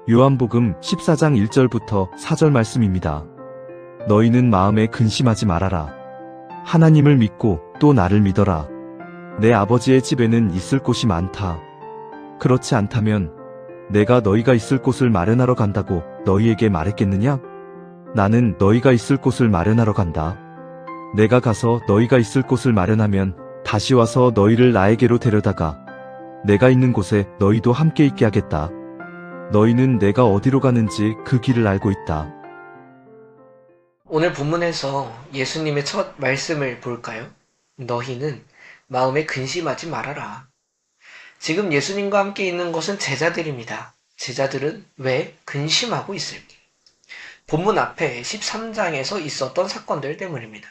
요한복음 14장 1절부터 4절 말씀입니다. 너희는 마음에 근심하지 말아라. 하나님을 믿고 또 나를 믿어라. 내 아버지의 집에는 있을 곳이 많다. 그렇지 않다면 내가 너희가 있을 곳을 마련하러 간다고 너희에게 말했겠느냐? 나는 너희가 있을 곳을 마련하러 간다. 내가 가서 너희가 있을 곳을 마련하면 다시 와서 너희를 나에게로 데려다가 내가 있는 곳에 너희도 함께 있게 하겠다. 너희는 내가 어디로 가는지 그 길을 알고 있다. 오늘 본문에서 예수님의 첫 말씀을 볼까요? 너희는 마음에 근심하지 말아라. 지금 예수님과 함께 있는 것은 제자들입니다. 제자들은 왜 근심하고 있을까? 본문 앞에 13장에서 있었던 사건들 때문입니다.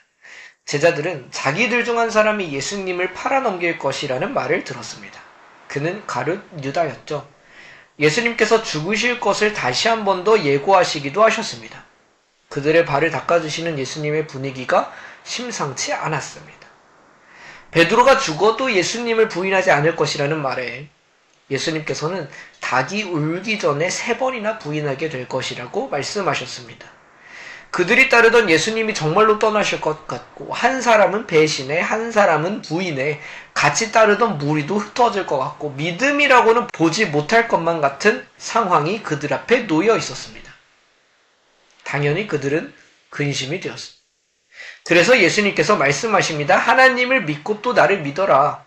제자들은 자기들 중 한 사람이 예수님을 팔아넘길 것이라는 말을 들었습니다. 그는 가룟 유다였죠. 예수님께서 죽으실 것을 다시 한 번 더 예고하시기도 하셨습니다. 그들의 발을 닦아주시는 예수님의 분위기가 심상치 않았습니다. 베드로가 죽어도 예수님을 부인하지 않을 것이라는 말에 예수님께서는 닭이 울기 전에 3번이나 부인하게 될 것이라고 말씀하셨습니다. 그들이 따르던 예수님이 정말로 떠나실 것 같고 한 사람은 배신에 한 사람은 부인에 같이 따르던 무리도 흩어질 것 같고 믿음이라고는 보지 못할 것만 같은 상황이 그들 앞에 놓여 있었습니다. 당연히 그들은 근심이 되었습니다. 그래서 예수님께서 말씀하십니다. 하나님을 믿고 또 나를 믿어라.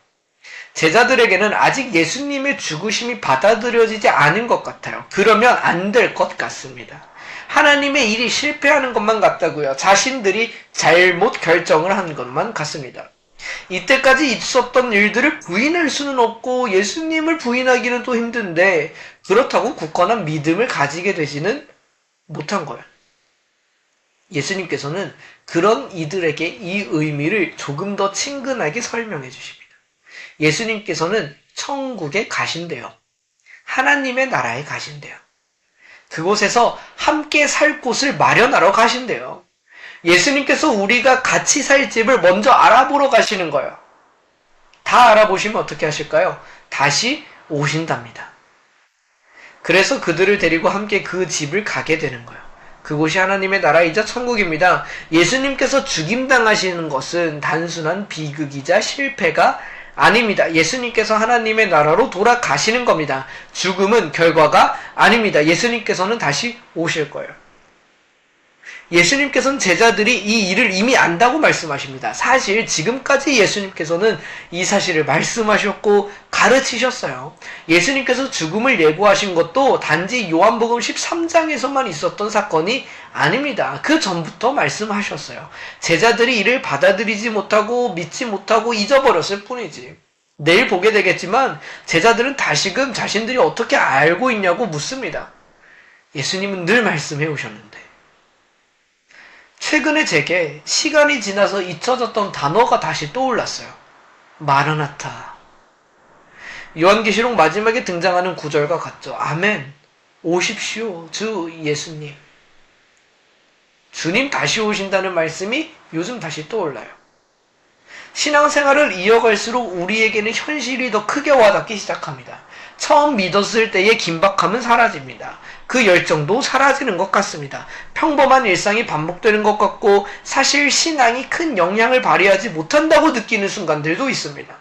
제자들에게는 아직 예수님의 죽으심이 받아들여지지 않은 것 같아요. 그러면 안 될 것 같습니다. 하나님의 일이 실패하는 것만 같다고요. 자신들이 잘못 결정을 한 것만 같습니다. 이때까지 있었던 일들을 부인할 수는 없고 예수님을 부인하기는 또 힘든데 그렇다고 굳건한 믿음을 가지게 되지는 못한 거예요. 예수님께서는 그런 이들에게 이 의미를 조금 더 친근하게 설명해 주십니다. 예수님께서는 천국에 가신대요. 하나님의 나라에 가신대요. 그곳에서 함께 살 곳을 마련하러 가신대요. 예수님께서 우리가 같이 살 집을 먼저 알아보러 가시는 거예요. 다 알아보시면 어떻게 하실까요? 다시 오신답니다. 그래서 그들을 데리고 함께 그 집을 가게 되는 거예요. 그곳이 하나님의 나라이자 천국입니다. 예수님께서 죽임당하시는 것은 단순한 비극이자 실패가 아닙니다. 예수님께서 하나님의 나라로 돌아가시는 겁니다. 죽음은 결과가 아닙니다. 예수님께서는 다시 오실 거예요. 예수님께서는 제자들이 이 일을 이미 안다고 말씀하십니다. 사실 지금까지 예수님께서는 이 사실을 말씀하셨고 가르치셨어요. 예수님께서 죽음을 예고하신 것도 단지 요한복음 13장에서만 있었던 사건이 아닙니다. 그 전부터 말씀하셨어요. 제자들이 이를 받아들이지 못하고 믿지 못하고 잊어버렸을 뿐이지. 내일 보게 되겠지만 제자들은 다시금 자신들이 어떻게 알고 있냐고 묻습니다. 예수님은 늘 말씀해 오셨는데 최근에 제게 시간이 지나서 잊혀졌던 단어가 다시 떠올랐어요. 마라나타. 요한계시록 마지막에 등장하는 구절과 같죠. 아멘. 오십시오. 주 예수님. 주님 다시 오신다는 말씀이 요즘 다시 떠올라요. 신앙생활을 이어갈수록 우리에게는 현실이 더 크게 와닿기 시작합니다. 처음 믿었을 때의 긴박함은 사라집니다. 그 열정도 사라지는 것 같습니다. 평범한 일상이 반복되는 것 같고 사실 신앙이 큰 영향을 발휘하지 못한다고 느끼는 순간들도 있습니다.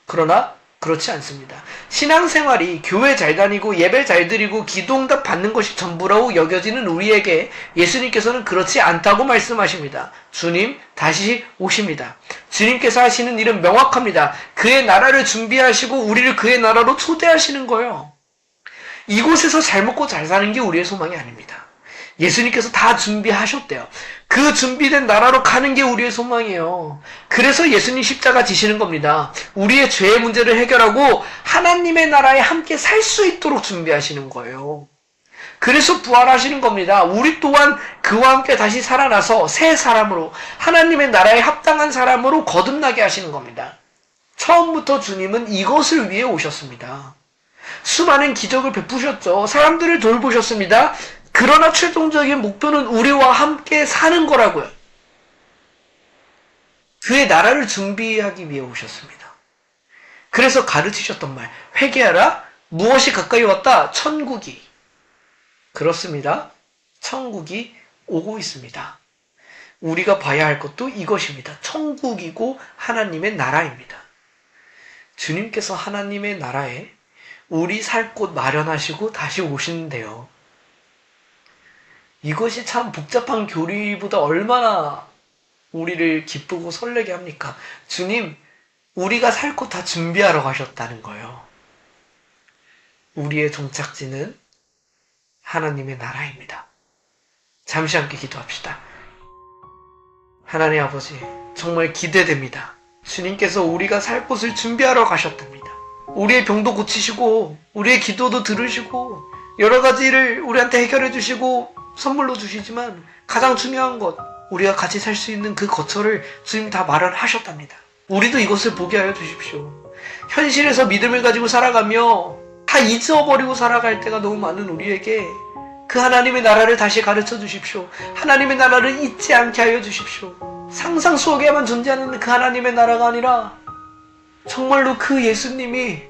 그러나 그렇지 않습니다. 신앙생활이 교회 잘 다니고 예배 잘 드리고 기도응답 받는 것이 전부라고 여겨지는 우리에게 예수님께서는 그렇지 않다고 말씀하십니다. 주님 다시 오십니다. 주님께서 하시는 일은 명확합니다. 그의 나라를 준비하시고 우리를 그의 나라로 초대하시는 거예요. 이곳에서 잘 먹고 잘 사는 게 우리의 소망이 아닙니다. 예수님께서 다 준비하셨대요. 그 준비된 나라로 가는 게 우리의 소망이에요. 그래서 예수님 십자가 지시는 겁니다. 우리의 죄의 문제를 해결하고 하나님의 나라에 함께 살 수 있도록 준비하시는 거예요. 그래서 부활하시는 겁니다. 우리 또한 그와 함께 다시 살아나서 새 사람으로 하나님의 나라에 합당한 사람으로 거듭나게 하시는 겁니다. 처음부터 주님은 이것을 위해 오셨습니다. 수많은 기적을 베푸셨죠. 사람들을 돌보셨습니다. 그러나 최종적인 목표는 우리와 함께 사는 거라고요. 그의 나라를 준비하기 위해 오셨습니다. 그래서 가르치셨던 말, 회개하라. 무엇이 가까이 왔다? 천국이. 그렇습니다. 천국이 오고 있습니다. 우리가 봐야 할 것도 이것입니다. 천국이고 하나님의 나라입니다. 주님께서 하나님의 나라에 우리 살 곳 마련하시고 다시 오시는데요. 이것이 참 복잡한 교리보다 얼마나 우리를 기쁘고 설레게 합니까? 주님, 우리가 살 곳 다 준비하러 가셨다는 거예요. 우리의 종착지는 하나님의 나라입니다. 잠시 함께 기도합시다. 하나님 아버지, 정말 기대됩니다. 주님께서 우리가 살 곳을 준비하러 가셨답니다. 우리의 병도 고치시고 우리의 기도도 들으시고 여러 가지를 우리한테 해결해 주시고 선물로 주시지만 가장 중요한 것, 우리가 같이 살 수 있는 그 거처를 주님 다 마련하셨답니다. 우리도 이것을 보게 하여 주십시오. 현실에서 믿음을 가지고 살아가며 다 잊어버리고 살아갈 때가 너무 많은 우리에게 그 하나님의 나라를 다시 가르쳐 주십시오. 하나님의 나라를 잊지 않게 하여 주십시오. 상상 속에만 존재하는 그 하나님의 나라가 아니라 정말로 그 예수님이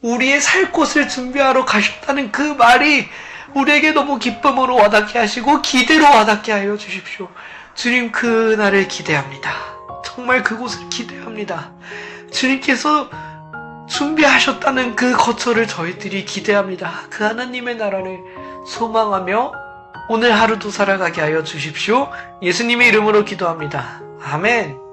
우리의 살 곳을 준비하러 가셨다는 그 말이 우리에게 너무 기쁨으로 와닿게 하시고 기대로 와닿게 하여 주십시오. 주님, 그날을 기대합니다. 정말 그곳을 기대합니다. 주님께서 준비하셨다는 그 거처를 저희들이 기대합니다. 그 하나님의 나라를 소망하며 오늘 하루도 살아가게 하여 주십시오. 예수님의 이름으로 기도합니다. 아멘.